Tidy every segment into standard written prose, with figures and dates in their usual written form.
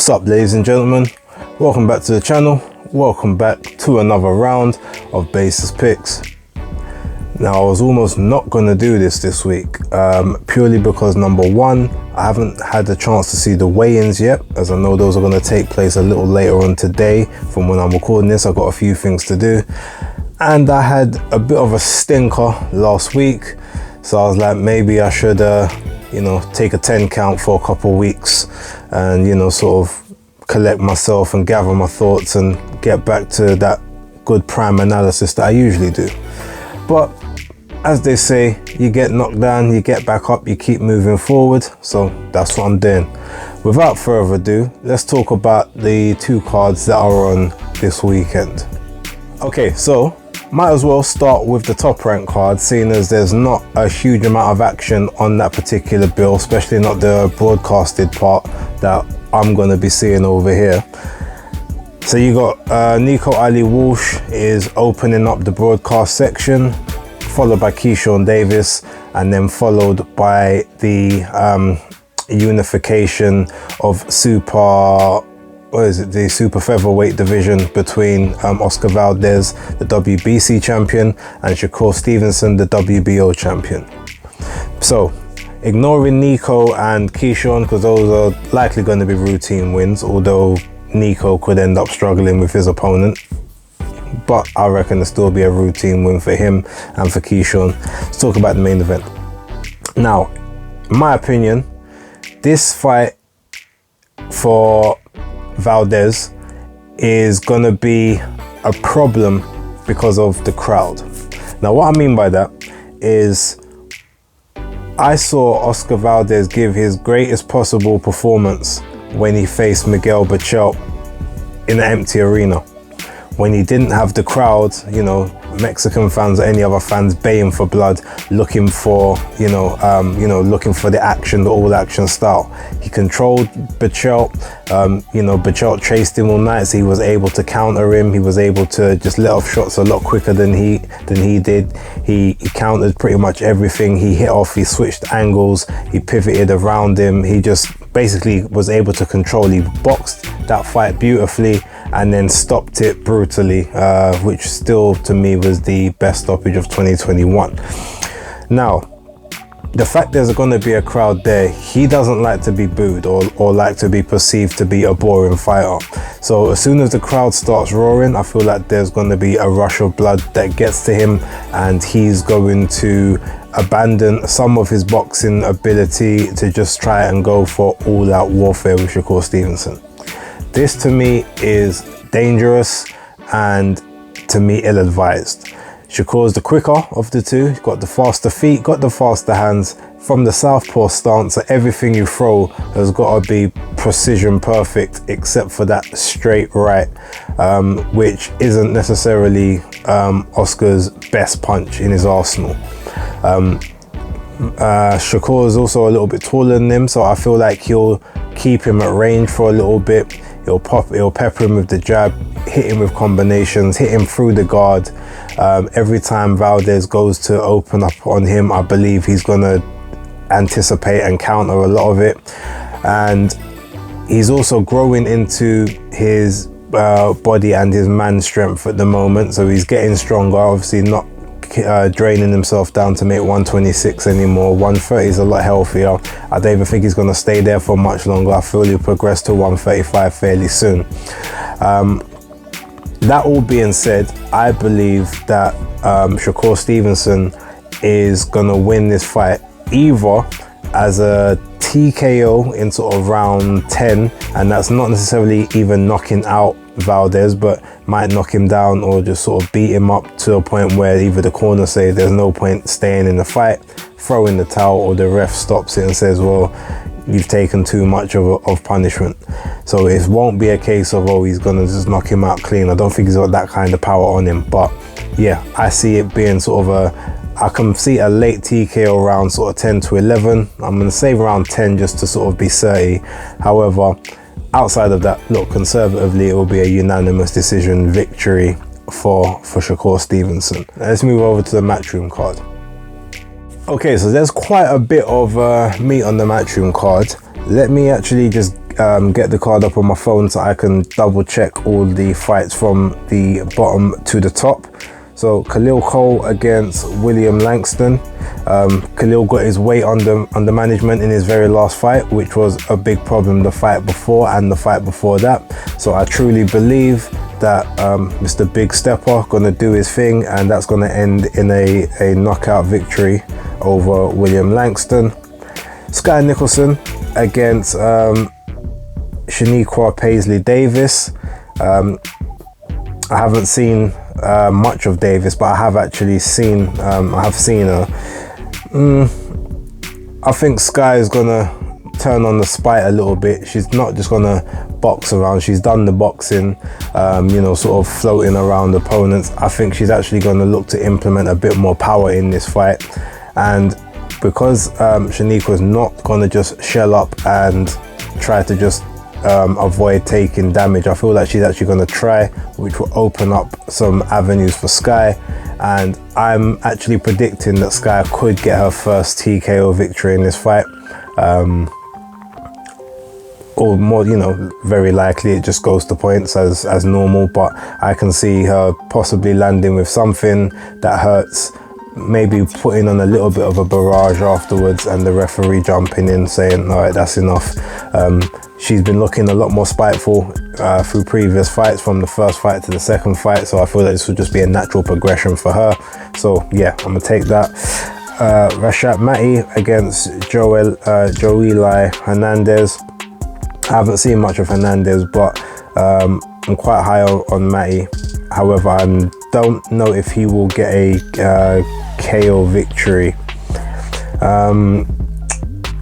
What's up, ladies and gentlemen? Welcome back to the channel. Welcome back to another round of Basis Picks. Now, I was almost not going to do this week, purely because number one, I haven't had the chance to see the weigh-ins yet, as I know those are going to take place a little later on today. From when I'm recording this, I've got a few things to do. And I had a bit of a stinker last week, so I was like, maybe I should take a 10 count for a couple weeks and sort of collect myself and gather my thoughts and get back to that good prime analysis that I usually do. But as they say, you get knocked down, you get back up, you keep moving forward. So that's what I'm doing. Without further ado, let's talk about the two cards that are on this weekend. Okay, so might as well start with the top rank card, seeing as there's not a huge amount of action on that particular bill, especially not the broadcasted part that I'm going to be seeing over here. So you got Nico Ali Walsh is opening up the broadcast section, followed by Keyshawn Davis, and then followed by the unification of the super featherweight division between Oscar Valdez, the WBC champion, and Shakur Stevenson, the WBO champion. So ignoring Nico and Keyshawn, because those are likely going to be routine wins, although Nico could end up struggling with his opponent, but I reckon it'll still be a routine win for him and for Keyshawn. Let's talk about the main event. Now, in my opinion, this fight for Valdez is gonna be a problem because of the crowd. Now, what I mean by that is I saw Oscar Valdez give his greatest possible performance when he faced Miguel Berchelt in an empty arena, when he didn't have the crowd, Mexican fans or any other fans baying for blood, looking for, looking for the action, the all action style. He controlled Berchelt. Berchelt chased him all night, so he was able to counter him. He was able to just let off shots a lot quicker than he did. He countered pretty much everything. He hit off, he switched angles, he pivoted around him. He just basically was able to control. He boxed that fight beautifully and then stopped it brutally, which still to me was the best stoppage of 2021. Now, the fact there's going to be a crowd there, he doesn't like to be booed or like to be perceived to be a boring fighter. So as soon as the crowd starts roaring, I feel like there's going to be a rush of blood that gets to him, and he's going to abandon some of his boxing ability to just try and go for all-out warfare with Shakur Stevenson. This to me is dangerous and to me ill-advised. Shakur's the quicker of the two. He's got the faster feet, got the faster hands. From the southpaw stance, so everything you throw has got to be precision perfect, except for that straight right, which isn't necessarily Oscar's best punch in his arsenal. Shakur is also a little bit taller than him, so I feel like he'll keep him at range for a little bit. He'll pepper him with the jab, hit him with combinations, hit him through the guard. Every time Valdez goes to open up on him, I believe he's gonna anticipate and counter a lot of it. And he's also growing into his body and his man strength at the moment, so he's getting stronger, obviously not draining himself down to make 126 anymore. 130 is a lot healthier. I don't even think he's going to stay there for much longer. I feel he'll progress to 135 fairly soon. That all being said, I believe that Shakur Stevenson is going to win this fight either as a TKO in sort of round 10, and that's not necessarily even knocking out Valdez, but might knock him down or just sort of beat him up to a point where either the corner say there's no point staying in the fight, throw in the towel, or the ref stops it and says, well, you've taken too much of punishment. So it won't be a case of, oh, he's gonna just knock him out clean. I don't think he's got that kind of power on him, but yeah, I see it being sort of I can see a late TKO round sort of 10 to 11. I'm going to say around 10 just to sort of be 30. However, outside of that, look, conservatively, it will be a unanimous decision victory for Shakur Stevenson. Let's move over to the Matchroom card. Okay, so there's quite a bit of meat on the Matchroom card. Let me actually just get the card up on my phone so I can double check all the fights from the bottom to the top. So Khalil Cole against William Langston. Khalil got his weight under management in his very last fight, which was a big problem the fight before and the fight before that. So I truly believe that Mr. Big Stepper gonna do his thing, and that's gonna end in a knockout victory over William Langston. Sky Nicholson against Shaniqua Paisley Davis. I haven't seen much of Davis, but I have actually seen her. I think Sky is gonna turn on the spite a little bit. She's not just gonna box around. She's done the boxing, sort of floating around opponents. I think she's actually gonna look to implement a bit more power in this fight. And because Shaniqua's not gonna just shell up and try to just avoid taking damage, I feel like she's actually going to try, which will open up some avenues for Sky. And I'm actually predicting that Sky could get her first TKO victory in this fight, or more, very likely it just goes to points as normal. But I can see her possibly landing with something that hurts, maybe putting on a little bit of a barrage afterwards, and the referee jumping in saying, all right, that's enough. She's been looking a lot more spiteful through previous fights, from the first fight to the second fight, so I feel that this would just be a natural progression for her. So yeah, I'm gonna take that. Rashad Matty against Joely Hernandez. I haven't seen much of Hernandez, but I'm quite high on Matty. However, I don't know if he will get a KO victory.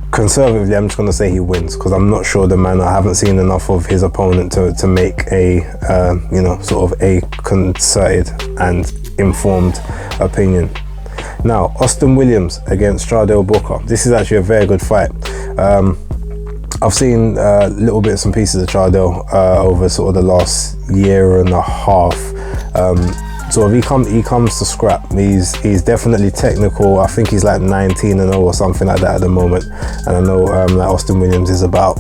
Conservatively, I'm just going to say he wins, because I'm not sure the man. I haven't seen enough of his opponent to make a sort of a concerted and informed opinion. Now, Austin Williams against Stradel Boca. This is actually a very good fight. I've seen little bits and pieces of Stradel over sort of the last year and a half. So if he comes to scrap, he's definitely technical. I think he's like 19-0 or something like that at the moment. And I know like Austin Williams is about,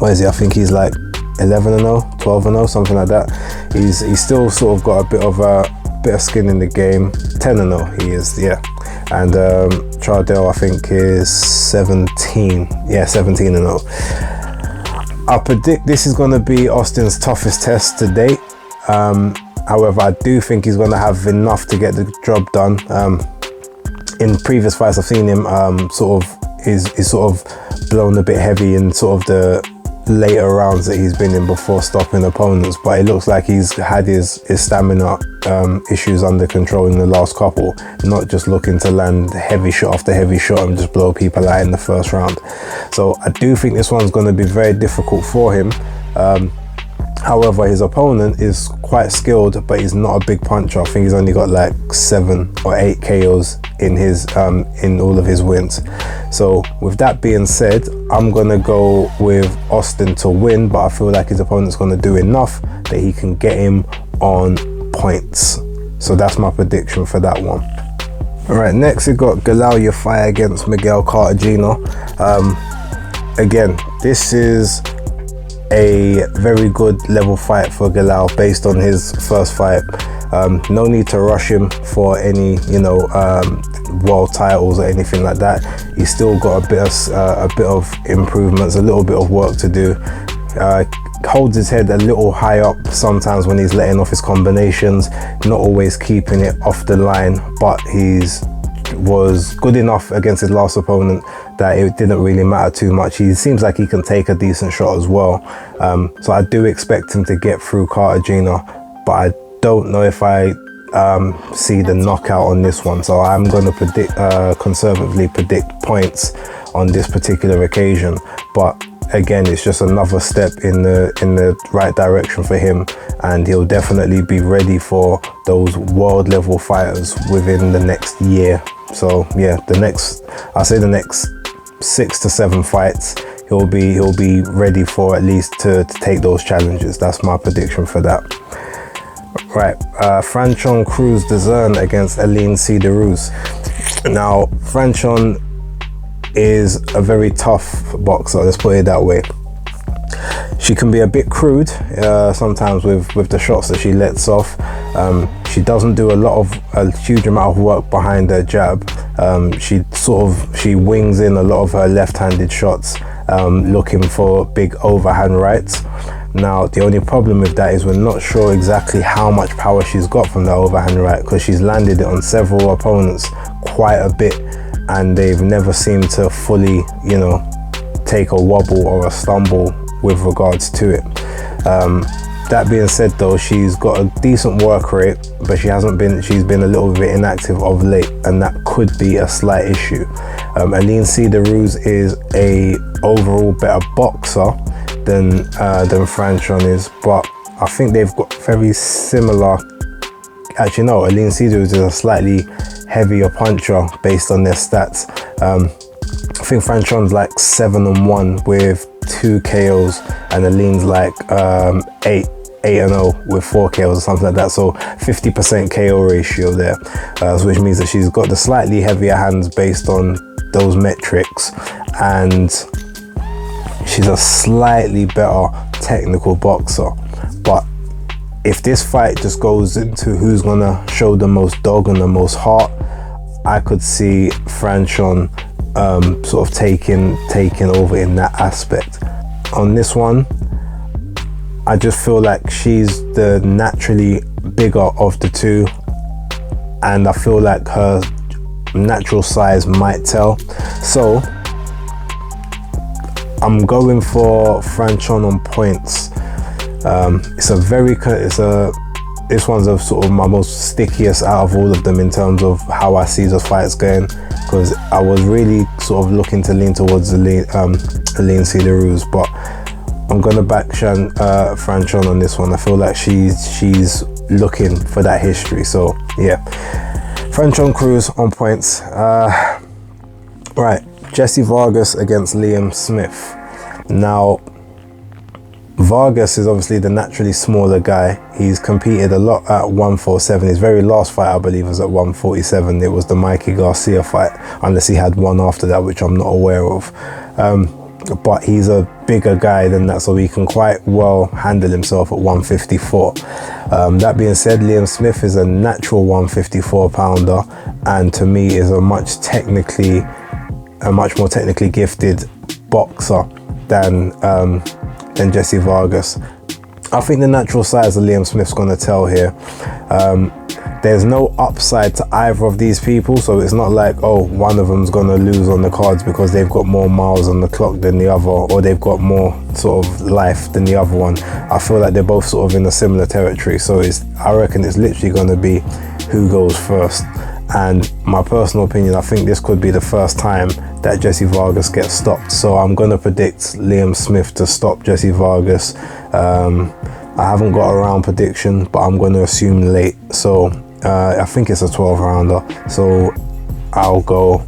what is he? I think he's like 11-0, 12-0, something like that. He's still sort of got a bit of skin in the game. 10-0 he is, yeah. And Stradel, I think, is 17-0. I predict this is going to be Austin's toughest test to date. However, I do think he's going to have enough to get the job done. In previous fights, I've seen him he's sort of blown a bit heavy in sort of the later rounds that he's been in before stopping opponents, but it looks like he's had his stamina issues under control in the last couple, not just looking to land heavy shot after heavy shot and just blow people out in the first round. So I do think this one's going to be very difficult for him. However, his opponent is quite skilled, but he's not a big puncher. I think he's only got like 7 or 8 KOs in his in all of his wins. So with that being said, I'm gonna go with Austin to win, but I feel like his opponent's gonna do enough that he can get him on points. So that's my prediction for that one. All right, next we got Galal Yafai against Miguel Cartagena. Again, this is a very good level fight for Galal based on his first fight. No need to rush him for any world titles or anything like that. He's still got a bit of improvements, a little bit of work to do. Holds his head a little high up sometimes when he's letting off his combinations, not always keeping it off the line, but was good enough against his last opponent that it didn't really matter too much. He seems like he can take a decent shot as well. So I do expect him to get through Cartagena, but I don't know if I see the knockout on this one. So I'm going to conservatively predict points on this particular occasion. But again, it's just another step in the right direction for him, and he'll definitely be ready for those world level fighters within the next year. So yeah, the next 6 to 7 fights, he'll be ready for at least to take those challenges. That's my prediction for that. Right, Franchon Cruz Dezern against Aline Cederuz. Now, Franchon is a very tough boxer, let's put it that way. She can be a bit crude sometimes with the shots that she lets off. She doesn't do a huge amount of work behind her jab. She wings in a lot of her left-handed shots, looking for big overhand rights. Now, the only problem with that is we're not sure exactly how much power she's got from the overhand right, because she's landed it on several opponents quite a bit, and they've never seemed to fully, you know, take a wobble or a stumble with regards to it. That being said though, she's got a decent work rate, but she's been a little bit inactive of late, and that could be a slight issue. Aline Cederroos is a overall better boxer than Franchon is, but I think they've got very similar. Actually no, Aline Cederroos is a slightly heavier puncher based on their stats. I think Franchon's like 7-1 with 2 KOs, and Aline's like 8-0 with 4 KOs or something like that. So 50% KO ratio there, which means that she's got the slightly heavier hands based on those metrics, and she's a slightly better technical boxer. But if this fight just goes into who's gonna show the most dog and the most heart, I could see Franchon sort of taking over in that aspect. On this one, I just feel like she's the naturally bigger of the two, and I feel like her natural size might tell. So I'm going for Franchon on points. This one's a sort of my most stickiest out of all of them in terms of how I see the fights going, because I was really sort of looking to lean towards Aline Cederroos, but I'm gonna back Franchon on this one. I feel like she's looking for that history. So yeah, Franchon Cruz on points. Right, Jesse Vargas against Liam Smith. Now, Vargas is obviously the naturally smaller guy. He's competed a lot at 147. His very last fight, I believe, was at 147. It was the Mikey Garcia fight, unless he had one after that, which I'm not aware of. But he's a bigger guy than that, so he can quite well handle himself at 154. That being said, Liam Smith is a natural 154 pounder, and to me is a much more technically gifted boxer than Jesse Vargas. I think the natural size of Liam Smith's gonna tell here. There's no upside to either of these people, so it's not like, oh, one of them's gonna lose on the cards because they've got more miles on the clock than the other, or they've got more sort of life than the other one. I feel like they're both sort of in a similar territory, so I reckon it's literally gonna be who goes first. And my personal opinion, I think this could be the first time that Jesse Vargas gets stopped. So I'm going to predict Liam Smith to stop Jesse Vargas. I haven't got a round prediction, but I'm going to assume late. So I think it's a 12 rounder. So I'll go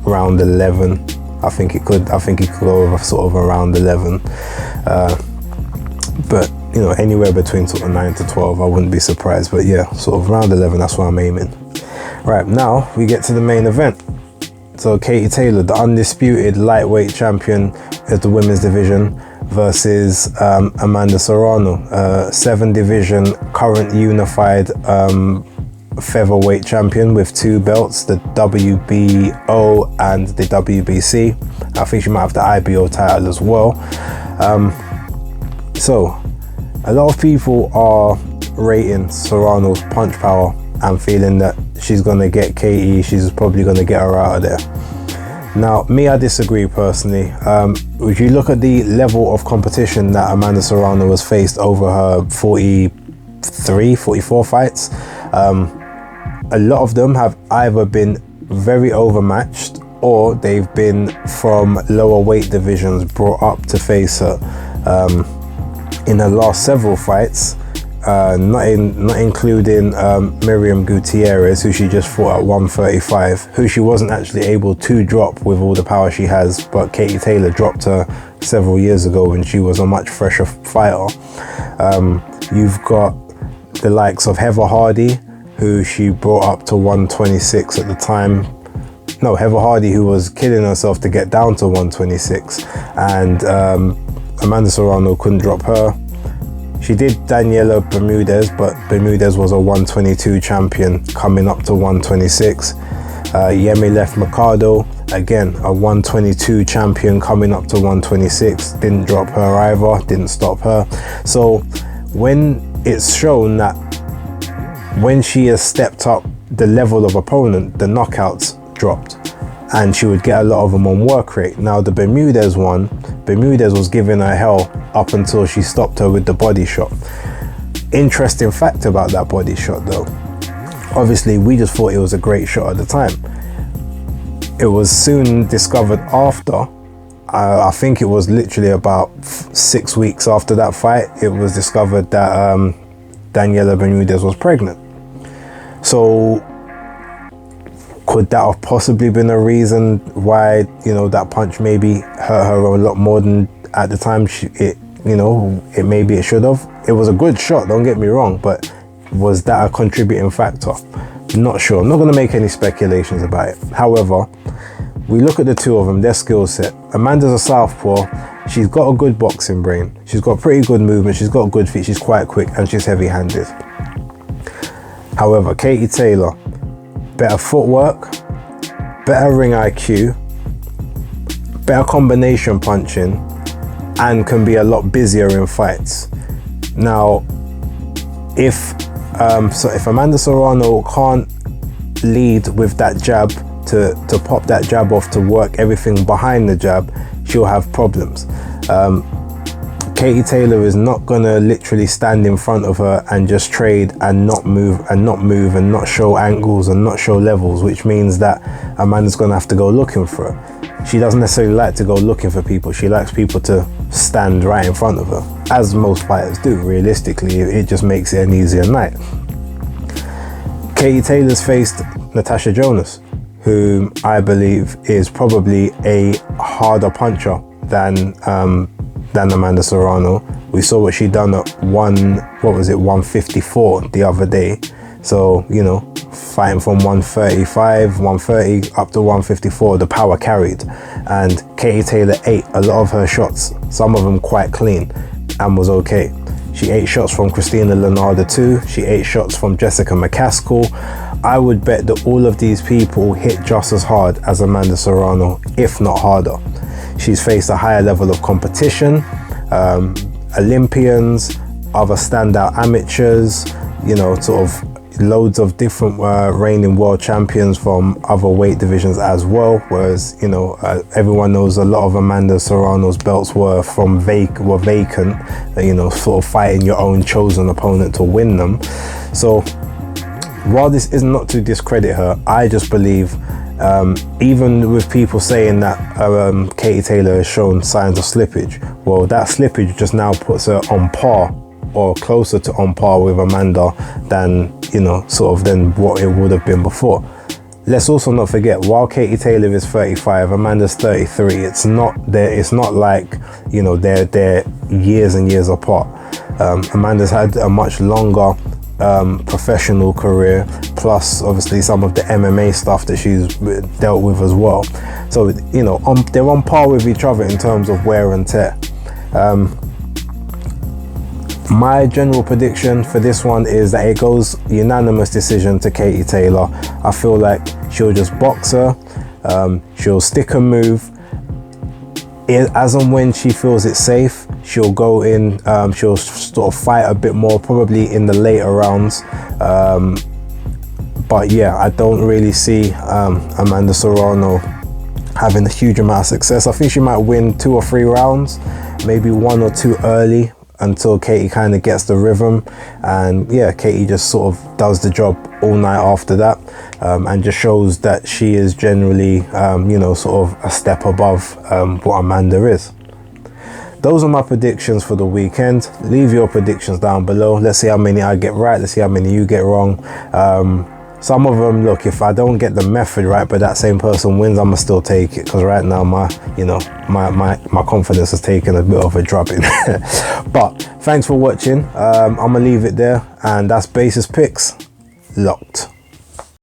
round 11. I think he could go over sort of around 11. But you know, anywhere between sort of 9 to 12, I wouldn't be surprised. But yeah, sort of round 11, that's what I'm aiming. Right, now we get to the main event. So Katie Taylor, the undisputed lightweight champion of the women's division, versus Amanda Serrano, 7 division current unified featherweight champion with 2 belts, the WBO and the WBC. I think she might have the IBO title as well. So a lot of people are rating Serrano's punch power and feeling that she's gonna get Katie, she's probably gonna get her out of there. Now, me, I disagree personally. If you look at the level of competition that Amanda Serrano has faced over her 43, 44 fights, a lot of them have either been very overmatched, or they've been from lower weight divisions brought up to face her. In her last several fights, not including Miriam Gutierrez, who she just fought at 135, who she wasn't actually able to drop with all the power she has, but Katie Taylor dropped her several years ago when she was a much fresher fighter. You've got the likes of Heather Hardy, who she brought up to 126 at the time. No, Heather Hardy, who was killing herself to get down to 126, and Amanda Serrano couldn't drop her. She did Daniela Bermudez, but Bermudez was a 122 champion coming up to 126. Yemi left Mercado, again a 122 champion coming up to 126, didn't drop her either, didn't stop her. So when it's shown that when she has stepped up the level of opponent, the knockouts dropped, and she would get a lot of them on work rate. Now the Bermudez one, Bermudez was giving her hell up until she stopped her with the body shot. Interesting fact about that body shot though, obviously we just thought it was a great shot at the time. It was soon discovered after, I think it was literally about 6 weeks after that fight, it was discovered that Daniela Bermudez was pregnant. So could that have possibly been a reason why, you know, that punch maybe hurt her a lot more than at the time maybe it should have? It was a good shot, don't get me wrong, but was that a contributing factor? Not sure. I'm not going to make any speculations about it. However, we look at the two of them, their skill set. Amanda's a southpaw. She's got a good boxing brain. She's got pretty good movement. She's got good feet. She's quite quick and she's heavy-handed. However, Katie Taylor, better footwork, better ring IQ, better combination punching, and can be a lot busier in fights. Now, if Amanda Serrano can't lead with that jab to pop that jab off, to work everything behind the jab, she'll have problems. Katie Taylor is not gonna literally stand in front of her and just trade and not move and not show angles and not show levels, which means that Amanda's gonna have to go looking for her. She doesn't necessarily like to go looking for people. She likes people to stand right in front of her, as most fighters do. Realistically, it just makes it an easier night. Katie Taylor's faced Natasha Jonas, whom I believe is probably a harder puncher than Amanda Serrano. We saw what she done at 154 the other day. So, you know, fighting from 135, 130 up to 154, the power carried. And Katie Taylor ate a lot of her shots, some of them quite clean, and was okay. She ate shots from Christina Lenarda too. She ate shots from Jessica McCaskill. I would bet that all of these people hit just as hard as Amanda Serrano, if not harder. She's faced a higher level of competition, Olympians, other standout amateurs, you know, sort of loads of different reigning world champions from other weight divisions as well. Whereas, you know, everyone knows a lot of Amanda Serrano's belts were vacant, you know, sort of fighting your own chosen opponent to win them. So while this is not to discredit her, I just believe, even with people saying that Katie Taylor has shown signs of slippage, well, that slippage just now puts her on par or closer to on par with Amanda than, you know, sort of than what it would have been before. Let's also not forget, while Katie Taylor is 35, Amanda's 33. It's not like, you know, they're years and years apart. Amanda's had a much longer professional career, plus obviously some of the MMA stuff that she's dealt with as well. So, you know, they're on par with each other in terms of wear and tear. My general prediction for this one is that it goes unanimous decision to Katie Taylor. I feel like she'll just box her, she'll stick and move. As and when she feels it's safe, she'll go in, she'll sort of fight a bit more, probably in the later rounds. But yeah, I don't really see Amanda Serrano having a huge amount of success. I think she might win 2 or 3 rounds, maybe 1 or 2 early, until Katie kind of gets the rhythm. And yeah, Katie just sort of does the job all night after that, and just shows that she is generally, you know, sort of a step above what Amanda is. Those are my predictions for the weekend. Leave your predictions down below. Let's see how many I get right. Let's see how many you get wrong. Some of them, look, if I don't get the method right, but that same person wins, I'ma still take it, because right now my confidence has taken a bit of a dropping. But thanks for watching. I'ma leave it there, and that's Basis Picks locked.